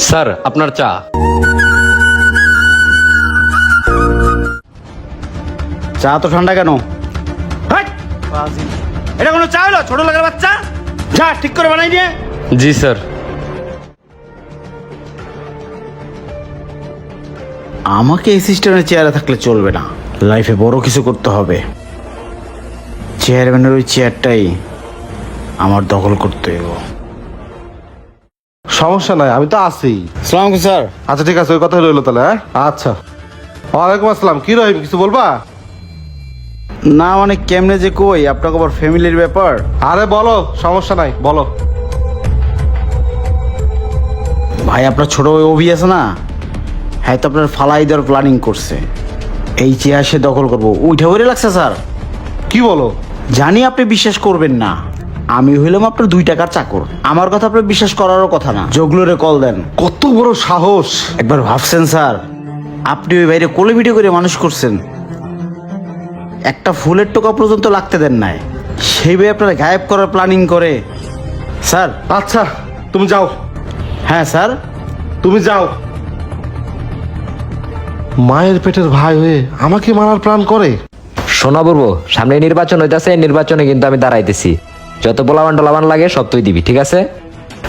Sir আপনার চা। চা তো ঠান্ডা কেন? হাট! এটা কোনো চা হলো? ছোট লোকের বাচ্চা, চা ঠিক করে বানাই দিয়ে। জি স্যার। আমাকে এই সিস্টেমের চেয়ারে থাকলে চলবে না, লাইফে বড় কিছু করতে হবে। চেয়ারম্যানের ওই চেয়ারটাই আমার দখল করতে হবে। সমস্যা নাই, আমি তো আছি। সালাম স্যার। আচ্ছা ঠিক আছে, ওই কথা রইলো তাহলে। হ্যাঁ আচ্ছা, ওয়ালাইকুম আসসালাম। কি রহিম, কিছু বলবা? না মানে কেমনে যে কই, আপনাকে আবার ফ্যামিলির ব্যাপার। আরে বলো, সমস্যা নাই, বলো। ভাই আপনার ছোট ওই অভি আছে না, হ্যাঁ তো আপনার ফালাই দেওয়ার প্ল্যানিং করছে। এই চেয়ার সে দখল করবো, উঠে উঠে লাগছে স্যার। কি বলো? জানি আপনি বিশ্বাস করবেন না, আমি হইলাম আপনার 2 টাকার চাকর। আমার কথা আপনার বিশ্বাস করারও কথা না। জগলুরে কল দেন। কত বড় সাহস! একবার ভাবছেন স্যার, আপনি ওই বাইরে কোলে ভিডিও করে মানুষ করছেন, একটা ফুলের টোকা পর্যন্ত লাগতে দেন নাই, সেই ভাই আপনারা গায়েব করার প্ল্যানিং করে স্যার। আচ্ছা তুমি যাও। হ্যাঁ স্যার। তুমি যাও। মায়ের পেটের ভাই হয়ে আমাকে মারার প্ল্যান করে। শোনা বলবো, সামনে নির্বাচন হইতাছে, নির্বাচনে কিন্তু আমি দাঁড়াইতেছি। যত পোলাবান টোলাবান লাগে সব তুই দিবি, ঠিক আছে?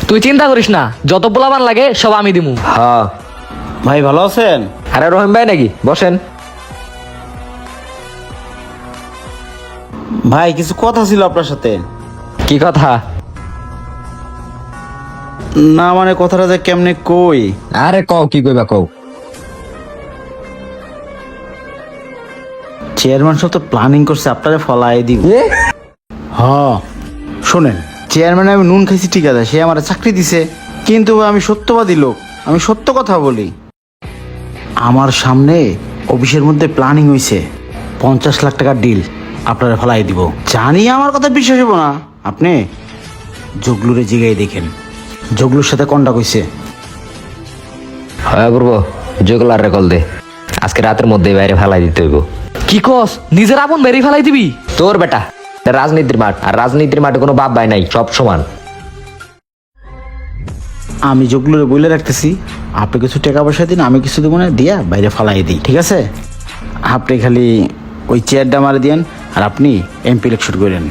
তুই চিন্তা করিস না, যত পোলাবান লাগে সব আমি দিমু। হ্যাঁ। ভাই ভালো আছেন? আরে রহিম ভাই নাকি? বসেন। ভাই কিছু কথা ছিল আপনার সাথে। কি কথা? না মানে কথাটা যে কেমনে কই। আরে কও, কি কইবা কও। চেয়ারম্যান সব তো প্ল্যানিং করছে আপনারে ফলাই দিব। হ্যাঁ শোনেন, চেয়ারম্যান আমি নুন খাইছি ঠিক আছে, সে আমার চাকরি দিছে, কিন্তু আমি সত্যবাদী লোক, আমি সত্য কথা বলি। আমার সামনে অফিসের মধ্যে প্ল্যানিং হইছে 50 লাখ টাকার ডিল, আপনারা ফলাই দিব। জানি আমার কথা বিশ্বাস হবো না, আপনি জগলুরে জিগাই দেখেন, জগলুর সাথে কন্টাক্ট হইছে। হ্যাঁ বলবো, জগলার রে কল দে, আজকে রাতের মধ্যে বাইরে ফেলাই দিতে হইব। কি কস, নিজের আপন বেরিয়ে ফেলাই দিবি? তোর বেটা, এটা রাজনীতির মাঠ, আর রাজনীতির মাঠে কোনো বাপ ভাই নাই, সব সমান। আমি জগলুরে বলে রাখতেছি, আপনি কিছু টাকা পয়সা দিন, আমি কিছু দেবো না, দিয়া বাইরে ফালাই দিই, ঠিক আছে? আপনি খালি ওই চেয়ারটা মারে দিয়েন, আর আপনি এমপি ইলেকশন করেন।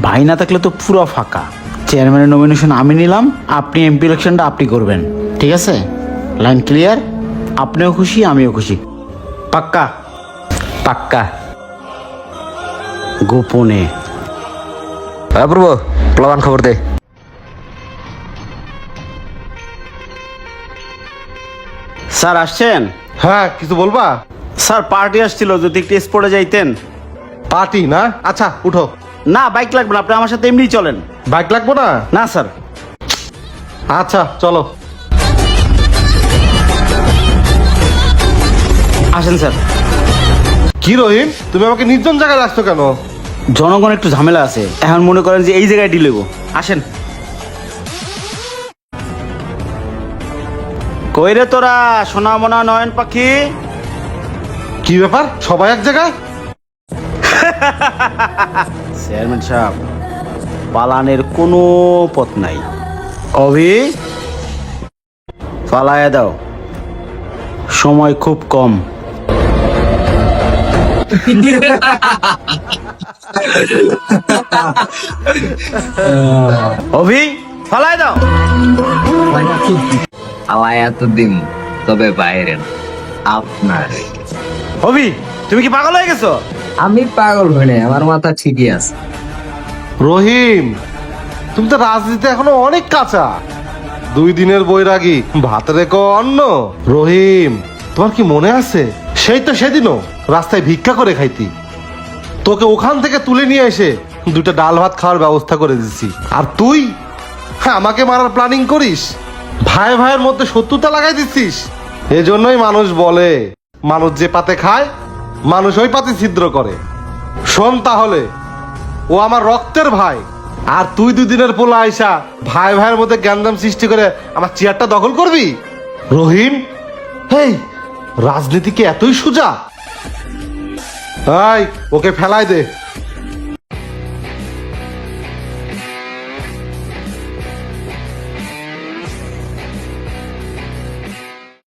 ভাই না থাকলে তো পুরো ফাঁকা। চেয়ারম্যানের নমিনেশন আমি নিলাম, আপনি এমপি ইলেকশনটা আপনি করবেন, ঠিক আছে? Line clear? আপনিও খুশি, আমিও খুশি, পাক্কা? পাক্কা। গোপনে। হ্যাঁ বলবো, পোলাবান খবর দে। স্যার আসছেন? হ্যাঁ কিছু বলবা? স্যার পার্টি আসছিল, যদি একটু স্পটে যাইতেন। পার্টি না? আচ্ছা উঠো। না বাইক লাগবে না, আপনি আমার সাথে এমনি চলেন। বাইক লাগবো না? না স্যার। আচ্ছা চলো। আসেন স্যার। কি রহিম, তুমি আমাকে নির্জন জায়গায় রাখছো কেন? জনগণ একটু ঝামেলা আছে, এখন মনে করেন যে এই জায়গায় ডিল হইব। আসেন। কই রে তোরা সোনা মোনা নয়ন পাখি? কি ব্যাপার, সবাই এক জায়গায়? চেয়ারম্যান সাহেব, পালানের কোনো পথ নাই। অভি পালায়া দাও, সময় খুব কম। অভি পালায়া দাও। আমায় এতদিন তবে বাইরে না, আপনার। অভি তুমি কি পাগল হয়ে গেছো? আমি পাগল হই নাই, আমার মাথা ঠিকই আছে। রহিম, তুমি তো রাজনীতিতে এখনো অনেক কাঁচা। 2 দিনের বৈরাগী, ভাত রেখো অন্ন। রহিম, তোমার কি মনে আছে, সেই তো সেদিনও রাস্তায় ভিক্ষা করে খাইতি, তোকে ওখান থেকে তুলে নিয়ে এসে 2টা ডাল ভাত খাওয়ার ব্যবস্থা করে দিচ্ছি, আর তুই আমাকে মারার প্ল্যানিং করিস, ভাই ভাইয়ের মধ্যে শত্রুতা লাগাই দিচ্ছিস। এজন্যই মানুষ বলে, মানুষ যে পাতে খায় মানুষ ওই পাতে ছিদ্র করে। শোন তাহলে, ও আমার রক্তের ভাই, আর তুই 2 দিনের পোলা আইসা ভাই ভাইয়ের মধ্যে গ্যান্দাম সৃষ্টি করে আমার চেয়ারটা দখল করবি? রহিম, হেই, রাজনীতি কি এতই সোজা? ওকে ফেলাই দে।